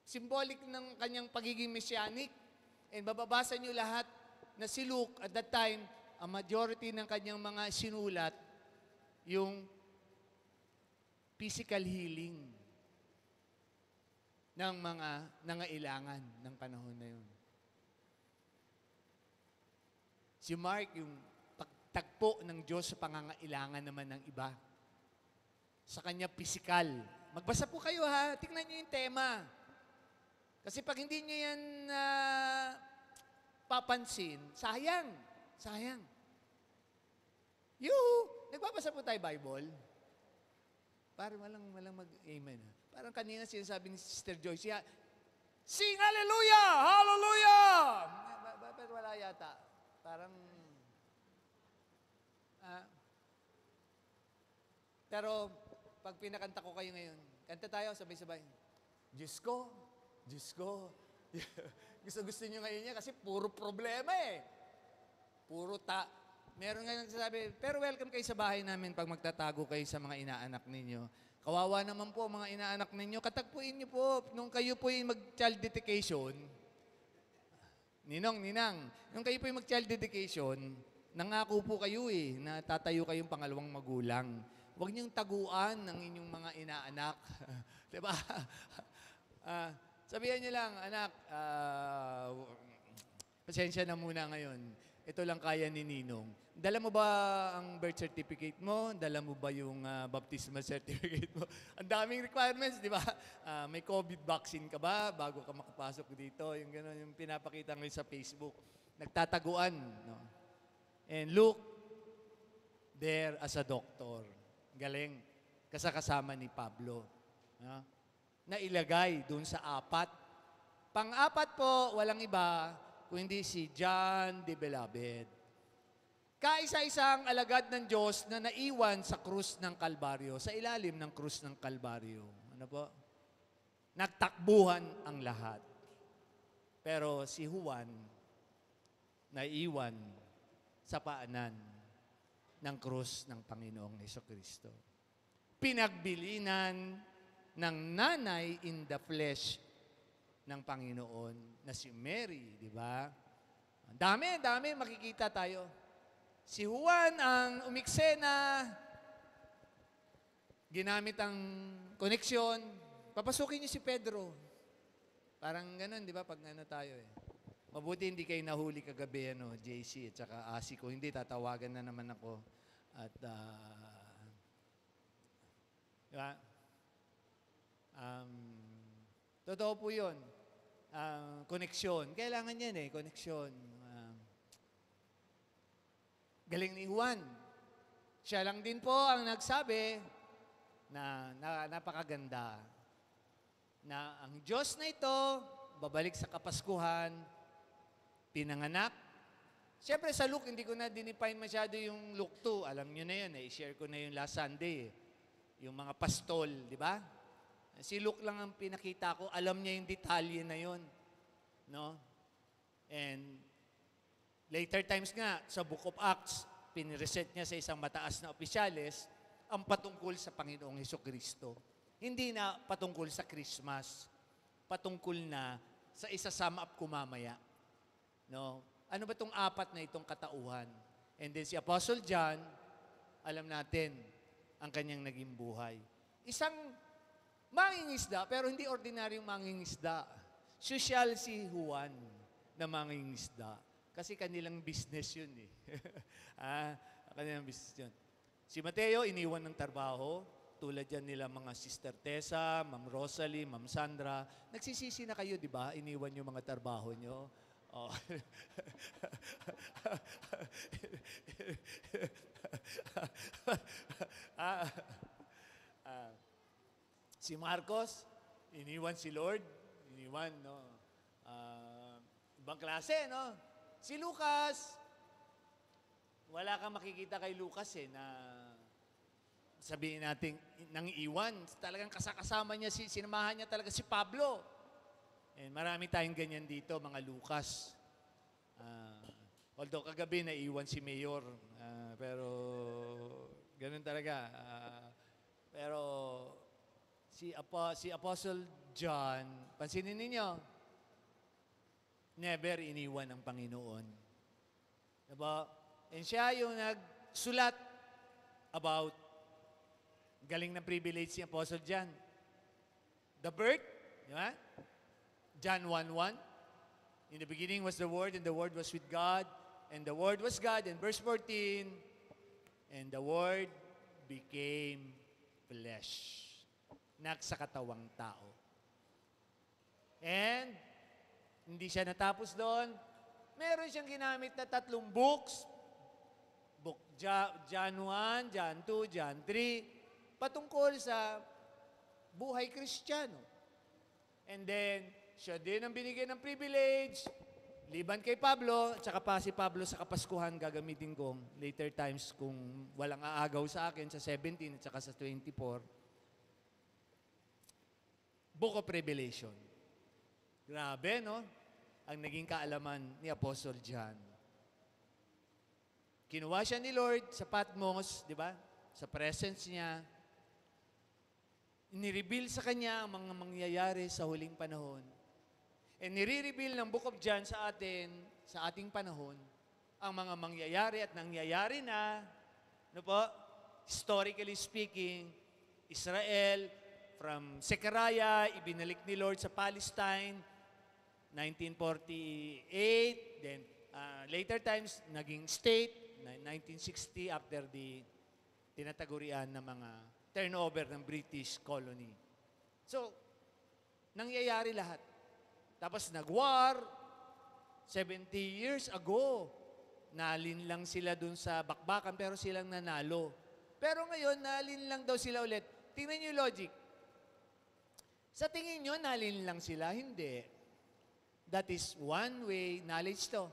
Symbolic ng kanyang pagiging messianic. And bababasa niyo lahat na si Luke, at that time, ang majority ng kanyang mga sinulat, yung physical healing ng mga nangailangan ng panahon na yun. Si Mark, yung pagtagpo ng Diyos sa pangangailangan naman ng iba. Sa kanya physical. Magbasa po kayo tingnan niyo yung tema. Kasi pag hindi niyo yan papansin, sayang. Sayang. Nagbabasa po tayo Bible. Parang walang mag-amen. Parang kanina sinasabi ni Sister Joyce, sing hallelujah! Hallelujah! Pero wala yata. Parang, pero pag pinakanta ko kayo ngayon, kanta tayo sabay-sabay. Diyos ko, Diyos ko. Gusto nyo ngayon niya kasi puro problema Meron nga nagsasabi, pero welcome kayo sa bahay namin pag magtatago kayo sa mga inaanak ninyo. Kawawa naman po mga inaanak ninyo. Katagpuin niyo po, nung kayo po yung mag-child dedication, Ninang, nung kayo po yung mag-child dedication, nangako po kayo na tatayo kayong pangalawang magulang. Huwag niyong taguan ng inyong mga inaanak. Diba? Sabihan niyo lang, anak, pasensya na muna ngayon. Ito lang kaya ni Ninong. Dala mo ba ang birth certificate mo? Dala mo ba yung baptismal certificate mo? Ang daming requirements, di ba? May COVID vaccine ka ba bago ka makapasok dito? Yung gano'n, yung pinapakita ngayon sa Facebook. Nagtataguan. No? And look, there as a doctor. Galing. Kasama ni Pablo. No? Na ilagay dun sa 4. Pang-4 po, walang iba, kundi si John the Beloved. Kaisa-isang alagad ng Diyos na naiwan sa krus ng Kalbaryo, sa ilalim ng krus ng Kalbaryo. Ano po? Nagtakbuhan ang lahat. Pero si Juan, naiwan sa paanan ng krus ng Panginoong Hesukristo. Pinagbilinan ng nanay in the flesh ng Panginoon na si Mary, di ba? Dami makikita tayo. Si Juan ang umiksena, ginamit ang koneksyon, papasukin niyo si Pedro. Parang ganun, di ba, pag tayo Mabuti hindi kayo nahuli kagabi, JC at saka Asi ko. Hindi, tatawagan na naman ako. At, di ba? Totoo po yun. Koneksyon. Kailangan yan koneksyon. Galing ni Juan. Siya lang din po ang nagsabi na napakaganda na ang Diyos na ito, babalik sa Kapaskuhan, pinanganak. Siyempre sa Luke, hindi ko na dinefine masyado yung Luke 2. Alam nyo na yun, i-share ko na yung last Sunday. Yung mga pastol, di ba? Si Luke lang ang pinakita ko, alam niya yung detalye na yun. No? And later times nga, sa Book of Acts, pinireset niya sa isang mataas na opisyales ang patungkol sa Panginoong Hesukristo. Hindi na patungkol sa Christmas. Patungkol na sa isa-sum up ko mamaya. No? Ano ba itong apat na itong katauhan? And then si Apostle John, alam natin ang kanyang naging buhay. Isang mangingisda, pero hindi ordinaryong mangingisda. Social si Juan na mangingisda. Kasi kanilang business yun eh. Kanilang business yun. Si Mateo, iniwan ng trabaho. Tulad yan nila mga Sister Tessa, Ma'am Rosalie, Ma'am Sandra. Nagsisisi na kayo, di ba? Iniwan yung mga trabaho nyo. Oh. Si Marcos, iniwan si Lord. Iniwan, no? Ibang klase, no? Si Lucas, wala kang makikita kay Lucas na sabihin natin, nang iwan, talagang kasama niya, sinamahan niya talaga si Pablo. And marami tayong ganyan dito, mga Lucas. Although kagabi naiwan si Mayor, pero ganun talaga. Pero si Apostle John, pansinin ninyo, never iniwan ng Panginoon. Diba? And siya yung nagsulat about galing ng privilege si Apostle John. The birth, di ba? John 1:1. In the beginning was the Word, and the Word was with God, and the Word was God. And verse 14, and the Word became flesh. Nagsakatawang tao. And, hindi siya natapos doon. Meron siyang ginamit na 3 books. Book John 1, John 2, John 3, patungkol sa buhay Kristiyano. And then, siya din ang binigyan ng privilege, liban kay Pablo, at saka pa si Pablo sa Kapaskuhan, gagamitin ko later times kung walang aagaw sa akin sa 17 at saka sa 24. Book of Revelation. Grabe, no? Ang naging kaalaman ni Apostle John. Kinuha siya ni Lord sa Patmos, di ba? Sa presence niya. Nireveal sa kanya ang mga mangyayari sa huling panahon. And nire-reveal ng Book of John sa atin, sa ating panahon, ang mga mangyayari at nangyayari na, ano po, historically speaking, Israel, from Zechariah, ibinalik ni Lord sa Palestine, 1948, then later times, naging state, 1960, after the tinatagurian ng mga turnover ng British colony. So, nangyayari lahat. Tapos nag-war, 70 years ago, nalin lang sila dun sa bakbakan, pero silang nanalo. Pero ngayon, nalin lang daw sila ulit. Tingnan niyo yung logic. Sa tingin niyo, nalin lang sila? Hindi. That is one way, knowledge to.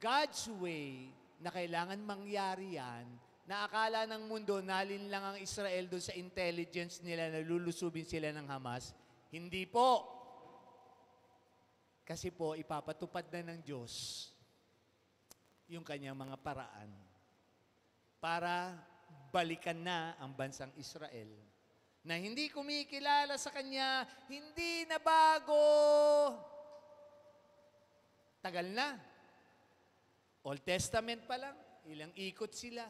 God's way, na kailangan mangyari yan, na akala ng mundo, nalin lang ang Israel doon sa intelligence nila na lulusubin sila ng Hamas. Hindi po. Kasi po, ipapatupad na ng Diyos yung kanyang mga paraan para balikan na ang bansang Israel na hindi kumikilala sa Kanya, hindi na bago. Tagal na. Old Testament pa lang, ilang ikot sila.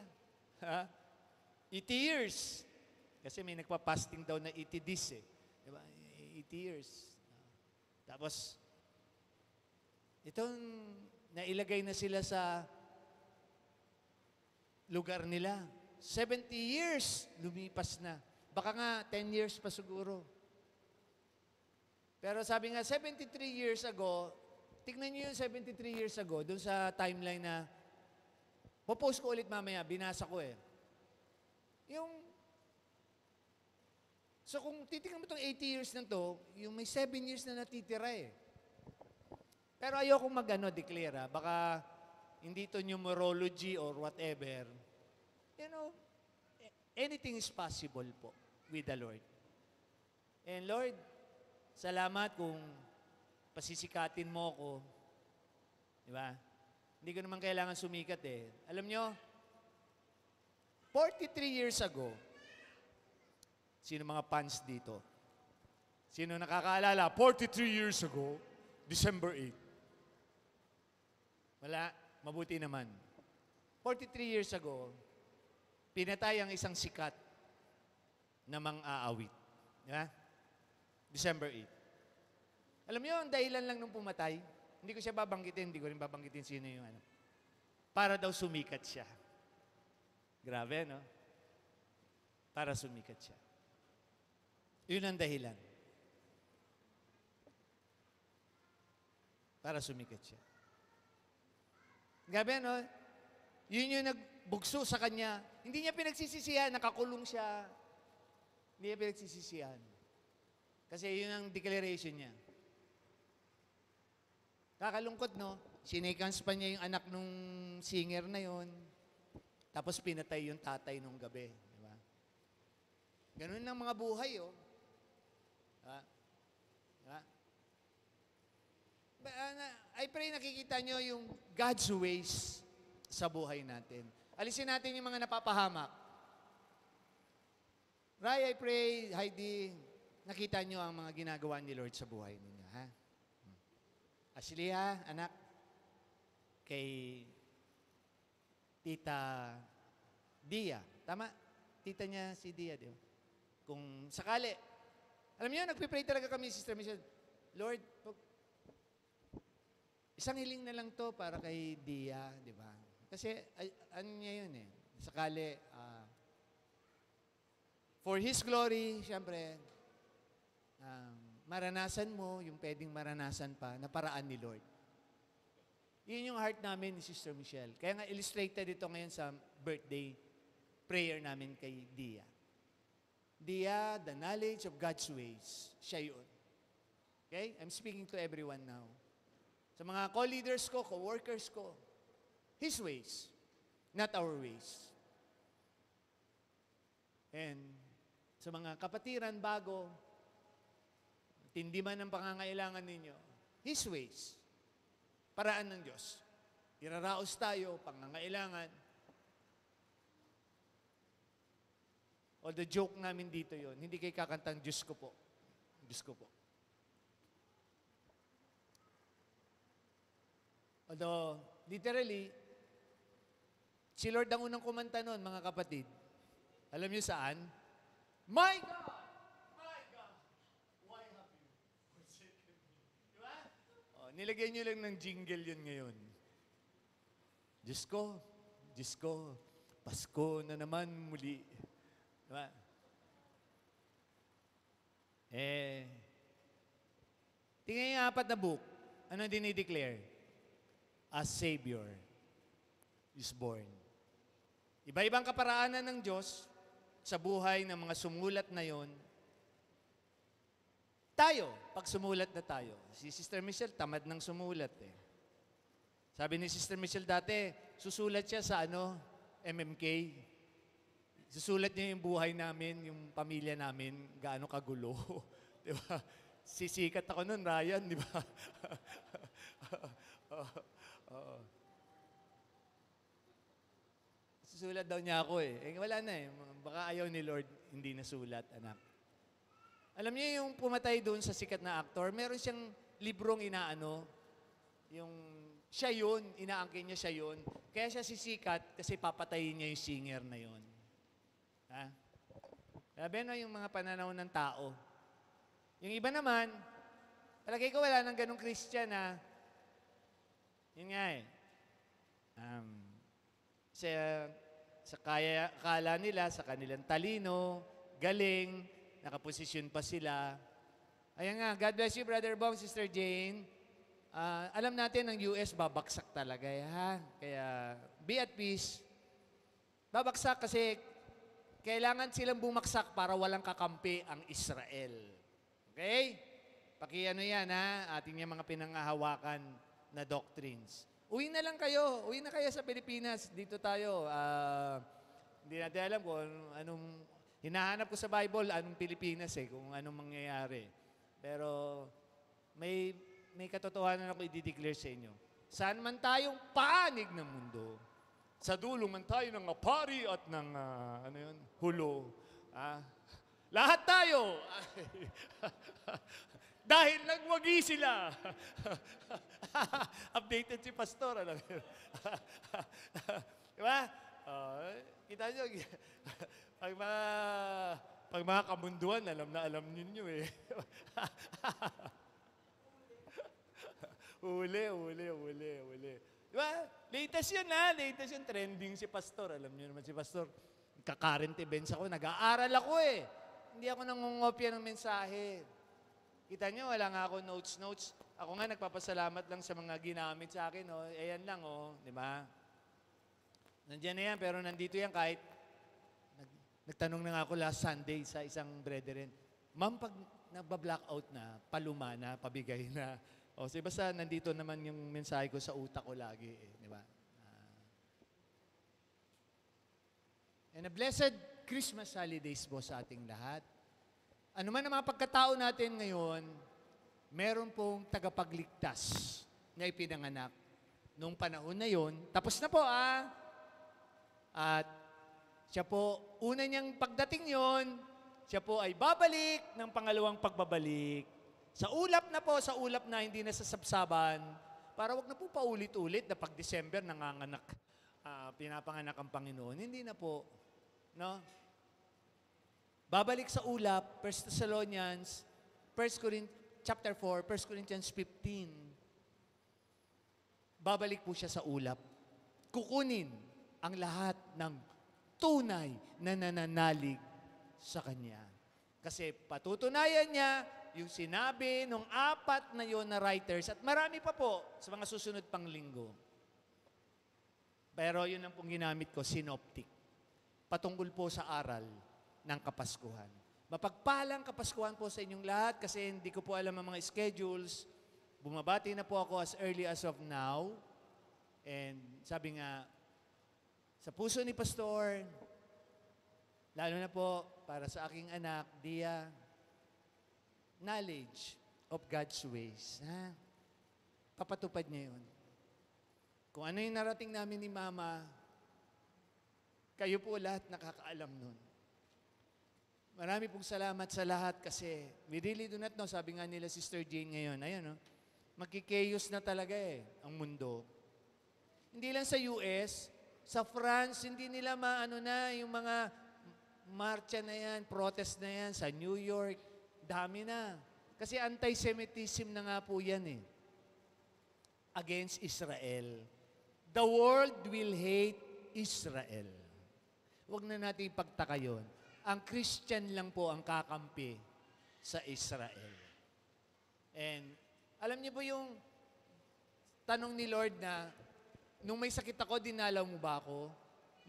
80 years. Kasi may nagpa-fasting daw na 80 days eh. Diba? 80 years. Tapos, itong nailagay na sila sa lugar nila. 70 years, lumipas na. Baka nga, 10 years pa siguro. Pero sabi nga, 73 years ago, tignan niyo yung 73 years ago, dun sa timeline na, popost ko ulit mamaya, binasa ko eh. Yung So kung titingnan mo itong 80 years na to, yung may 7 years na natitira eh. Pero ayokong declare baka hindi to numerology or whatever. You know, anything is possible po with the Lord. And Lord, salamat kung pasisikatin mo ko. Di ba? Hindi ko naman kailangan sumikat eh. Alam nyo, 43 years ago, sino mga fans dito? Sino nakakaalala? 43 years ago, December 8. Wala, mabuti naman. 43 years ago, pinatay ang isang sikat na mang-aawit. Di ba? December 8. Alam niyo, ang dahilan lang nung pumatay, hindi ko siya babanggitin, hindi ko rin babanggitin sino yung para daw sumikat siya. Grabe, no? Para sumikat siya. Yun ang dahilan. Para sumikat siya. Grabe, no? Yun yung nagbugso sa kanya. Hindi niya pinagsisisihan, nakakulong siya. Hindi niya pinagsisisihan. Kasi yun ang declaration niya. Kakalungkot, no? Sinikans pa niya yung anak nung singer na yon. Tapos pinatay yung tatay nung gabi. Di ba? Ganun ang mga buhay, oh. Diba? Diba? I pray nakikita nyo yung God's ways sa buhay natin. Alisin natin yung mga napapahamak. Ray, I pray, Heidi, nakita nyo ang mga ginagawa ni Lord sa buhay ninyo, ha? Ashley, ha, anak, kay Tita Dia. Tama? Tita niya si Dia, di ba? Kung sakali, alam niyo, nagpipray talaga kami, Sister Michelle, Lord, isang hiling na lang to para kay Dia, di ba? Kasi, ano niya yun eh, sakali, for His glory, siyempre, maranasan mo yung pwedeng maranasan pa na paraan ni Lord. Yun yung heart namin ni Sister Michelle. Kaya nga illustrated ito ngayon sa birthday prayer namin kay Dia. Dia, the knowledge of God's ways. Siya yun. Okay? I'm speaking to everyone now. Sa mga co-leaders ko, co-workers ko, His ways, not our ways. And sa mga kapatiran bago, tindi man ang pangangailangan ninyo, His ways. Paraan ng Diyos. Iraraos tayo, pangangailangan. O the joke namin dito yon, hindi kayo kakantang Diyos ko po. Diyos ko po. Although, literally, si Lord ang unang kumanta nun, mga kapatid. Alam niyo saan? My God! Nilagay niyo lang ng jingle yun ngayon. Diyos ko, Pasko na naman muli. Diba? Tingnan yung 4 na book. Ano dinideclare? A Savior is born. Iba-ibang kaparaanan ng Diyos sa buhay ng mga sumulat na yon. Tayo, pag sumulat na tayo, si Sister Michelle, tamad ng sumulat eh. Sabi ni Sister Michelle dati, susulat siya sa MMK. Susulat niya yung buhay namin, yung pamilya namin, gaano kagulo. Di ba? Sisikat ako nun, Ryan, di ba? Susulat daw niya ako eh. Wala na eh. Baka ayaw ni Lord, hindi nasulat, anak. Alam niyo yung pumatay doon sa sikat na aktor, meron siyang librong yung siya yun, inaangkin niya siya yun. Kaya siya sisikat kasi papatayin niya yung singer na yun. Ha? Sabi yung mga pananaw ng tao. Yung iba naman, palagay ko wala nang ganong Christian na, yun nga eh, sa kala nila, sa kanilang talino, galing, nakaposisyon pa sila. Ayan nga, God bless you, Brother Bong, Sister Jane. Alam natin, ang US babaksak talaga, ha? Kaya, be at peace. Babaksak kasi kailangan silang bumaksak para walang kakampi ang Israel. Okay? Pakiano yan ha, ating yung mga pinangahawakan na doctrines. Uwi na lang kayo. Uwi na kayo sa Pilipinas. Dito tayo. Hindi natin alam kung anong hinahanap ko sa Bible, anong Pilipinas kung anong mangyayari. Pero may katotohanan ako i-declare sa inyo. Saan man tayong panig ng mundo, sa dulo man tayo ng apari at ng hulo. Lahat tayo. Dahil nagwagi sila. Updated si Pastor. Alam mo? Diba? Kita nyo, pag mga kamunduan, alam na alam ninyo eh. Uli. Diba? Latest yun ha. Latest yun. Trending si Pastor. Alam nyo naman si Pastor. Ka-current events ako. Nag-aaral ako eh. Hindi ako nangungopya ng mensahe. Kita nyo, wala nga ako notes. Ako nga, nagpapasalamat lang sa mga ginamit sa akin. Oh. Ayan lang, oh. Di ba? Nandiyan na yan, pero nandito yan kahit nagtanong na nga ako last Sunday sa isang brethren. Ma'am, pag nagba-blackout na, paluma na, pabigay na. O, so basta nandito naman yung mensahe ko sa utak ko lagi. Di ba? And a blessed Christmas holidays po sa ating lahat. Ano man ang mga pagkatao natin ngayon, meron pong tagapagligtas na ipinanganak. Nung panahon na yon, tapos na po At siya po, una niyang pagdating yon, siya po ay babalik ng pangalawang pagbabalik. Sa ulap na hindi na sasabsaban, para wag na po paulit-ulit na pag December nanganganak, pinapanganak ang Panginoon. Hindi na po. No? Babalik sa ulap, 1 Thessalonians, chapter 4, 1 Corinthians 15. Babalik po siya sa ulap. Kukunin ang lahat ng tunay na nananalig sa Kanya. Kasi patutunayan niya yung sinabi ng 4 na yon na writers at marami pa po sa mga susunod pang linggo. Pero yun ang pong ginamit ko, synoptic. Patungkol po sa aral ng Kapaskuhan. Mapagpalang Kapaskuhan po sa inyong lahat kasi hindi ko po alam ang mga schedules. Bumabati na po ako as early as of now. And sabi nga, sa puso ni Pastor, lalo na po para sa aking anak, Dia, knowledge of God's ways. Papatupad niya yun. Kung ano yung narating namin ni Mama, kayo po lahat nakakaalam nun. Marami pong salamat sa lahat kasi we really do not know, sabi nga nila Sister Jane ngayon, ayan magkikayos na talaga ang mundo. Hindi lang sa US, sa France, hindi nila yung mga marcha na yan, protest na yan, sa New York, dami na. Kasi anti-Semitism na nga po yan against Israel. The world will hate Israel. Huwag na natin ipagtaka yun. Ang Christian lang po ang kakampi sa Israel. And alam niyo po yung tanong ni Lord na, nung may sakit ako, dinalaw mo ba ako?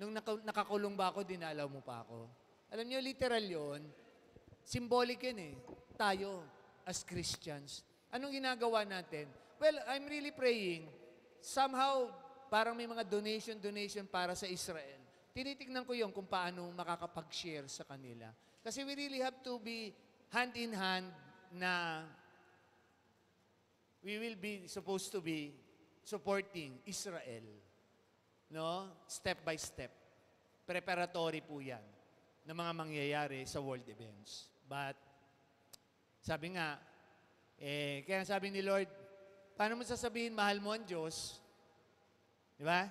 Nung nakakulong ba ako, dinalaw mo pa ako? Alam niyo, literal yun. Symbolic yun Tayo, as Christians. Anong ginagawa natin? Well, I'm really praying. Somehow, parang may mga donation para sa Israel. Tinitignan ko yung kung paano makakapag-share sa kanila. Kasi we really have to be hand in hand na we will be supposed to be supporting Israel. No? Step by step. Preparatory po yan ng mga mangyayari sa world events. But, sabi nga, kaya sabi ni Lord, paano mo sasabihin, mahal mo ang Diyos? Di ba?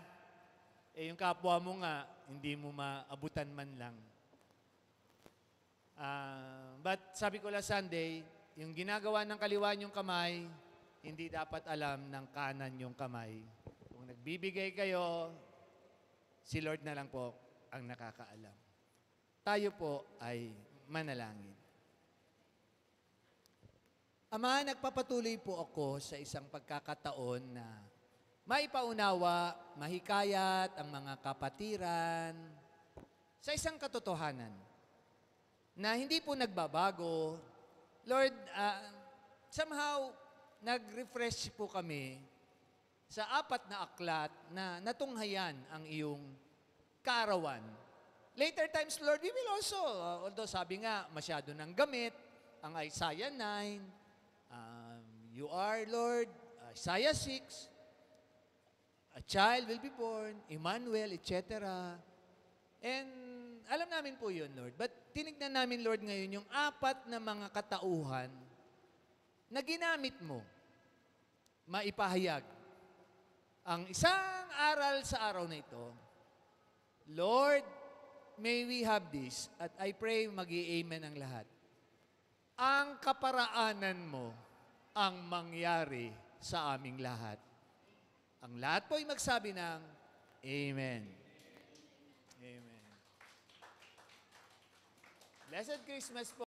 Yung kapwa mo nga, hindi mo maabutan man lang. But sabi ko last Sunday, yung ginagawa ng kaliwa yung kamay, hindi dapat alam ng kanan yung kamay. Kung nagbibigay kayo, si Lord na lang po ang nakakaalam. Tayo po ay manalangin. Ama, nagpapatuloy po ako sa isang pagkakataon na maipaunawa, mahikayat ang mga kapatiran sa isang katotohanan na hindi po nagbabago. Lord, somehow, nag-refresh po kami sa 4 na aklat na natunghayan ang iyong kaarawan. Later times, Lord, we will also, although sabi nga, masyado ng gamit, ang Isaiah 9, you are, Lord, Isaiah 6, a child will be born, Emmanuel, etc. And alam namin po yun, Lord. But tinignan namin, Lord, ngayon yung 4 na mga katauhan na ginamit mo maipahayag ang isang aral sa araw na ito. Lord, may we have this, at I pray magi-amen ang lahat. Ang kaparaanan mo ang mangyari sa aming lahat. Ang lahat po ay magsabi ng Amen. Amen. Blessed Christmas po.